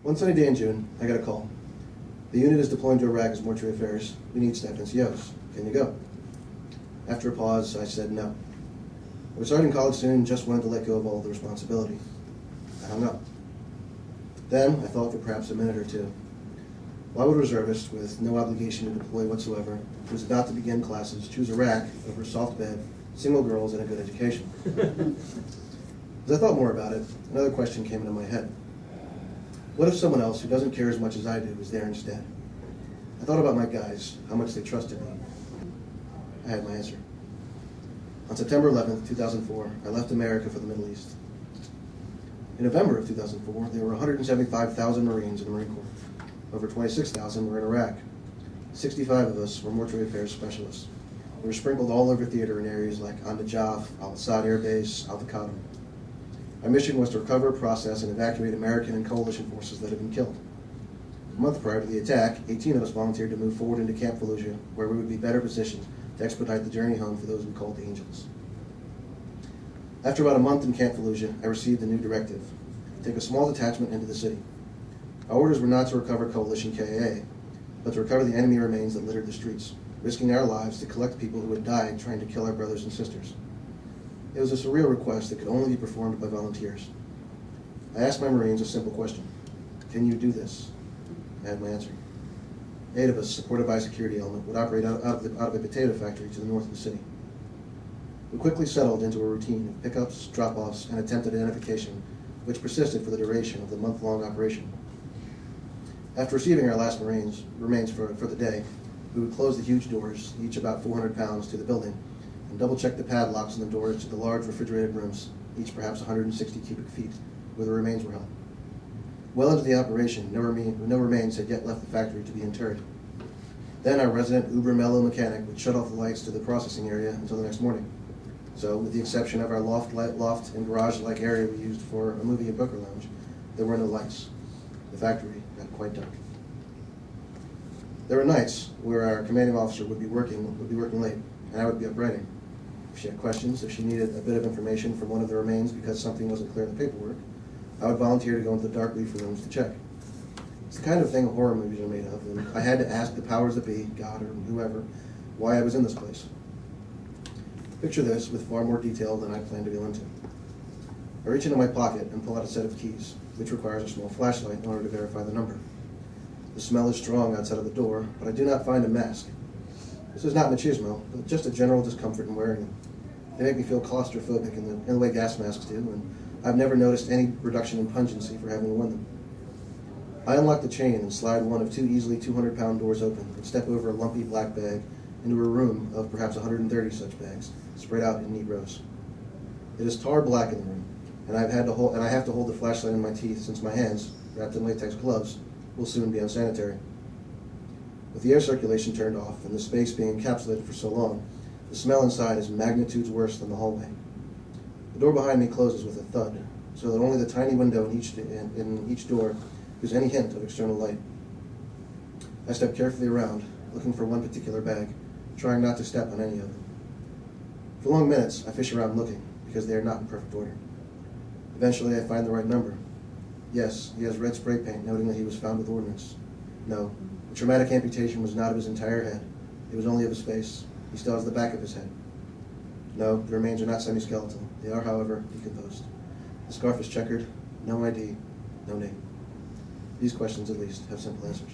One sunny day in June, I got a call. The unit is deploying to Iraq as mortuary affairs. We need staff NCOs. Can you go? After a pause, I said no. I was starting college soon and just wanted to let go of all the responsibility. I hung up. Then I thought for perhaps a minute or two. Why would a reservist with no obligation to deploy whatsoever, who was about to begin classes, choose Iraq over a soft bed, single girls, and a good education? As I thought more about it, another question came into my head. What if someone else who doesn't care as much as I do is there instead? I thought about my guys, how much they trusted me. I had my answer. On September 11th, 2004, I left America for the Middle East. In November of 2004, there were 175,000 Marines in the Marine Corps. Over 26,000 were in Iraq. 65 of us were mortuary affairs specialists. We were sprinkled all over theater in areas like An-Najaf, Al-Assad Air Base, Al-Qaeda. Our mission was to recover, process, and evacuate American and coalition forces that had been killed. A month prior to the attack, 18 of us volunteered to move forward into Camp Fallujah, where we would be better positioned to expedite the journey home for those we called the Angels. After about a month in Camp Fallujah, I received a new directive: take a small detachment into the city. Our orders were not to recover coalition KIA, but to recover the enemy remains that littered the streets, risking our lives to collect people who had died trying to kill our brothers and sisters. It was a surreal request that could only be performed by volunteers. I asked my Marines a simple question: can you do this? I had my answer. 8 of us, supported by a security element, would operate out of a potato factory to the north of the city. We quickly settled into a routine of pickups, drop-offs, and attempted identification, which persisted for the duration of the month-long operation. After receiving our last remains for the day, we would close the huge doors, each about 400 pounds, to the building, and double-check the padlocks on the doors to the large refrigerated rooms, each perhaps 160 cubic feet, where the remains were held. Well into the operation, no remains had yet left the factory to be interred. Then our resident uber-mellow mechanic would shut off the lights to the processing area until the next morning. So, with the exception of our loft and garage-like area we used for a movie and poker lounge, there were no lights. The factory got quite dark. There were nights where our commanding officer would be working late, and I would be up writing. If she had questions, if she needed a bit of information from one of the remains because something wasn't clear in the paperwork, I would volunteer to go into the dark reefer rooms to check. It's the kind of thing horror movies are made of, and I had to ask the powers that be, God or whoever, why I was in this place. Picture this with far more detail than I planned to go into. I reach into my pocket and pull out a set of keys, which requires a small flashlight in order to verify the number. The smell is strong outside of the door, but I do not find a mask. This is not machismo, but just a general discomfort in wearing them. They make me feel claustrophobic in the way gas masks do, and I've never noticed any reduction in pungency for having worn them. I unlock the chain and slide one of 2 easily 200-pound doors open and step over a lumpy black bag into a room of perhaps 130 such bags, spread out in neat rows. It is tar black in the room, and I have to hold the flashlight in my teeth since my hands, wrapped in latex gloves, will soon be unsanitary. With the air circulation turned off and the space being encapsulated for so long, the smell inside is magnitudes worse than the hallway. The door behind me closes with a thud, so that only the tiny window in each door gives any hint of external light. I step carefully around, looking for one particular bag, trying not to step on any of them. For long minutes, I fish around looking, because they are not in perfect order. Eventually, I find the right number. Yes, he has red spray paint noting that he was found with ordnance. No, the traumatic amputation was not of his entire head. It was only of his face. He still has the back of his head. No, the remains are not semi-skeletal. They are, however, decomposed. The scarf is checkered. No ID. No name. These questions, at least, have simple answers.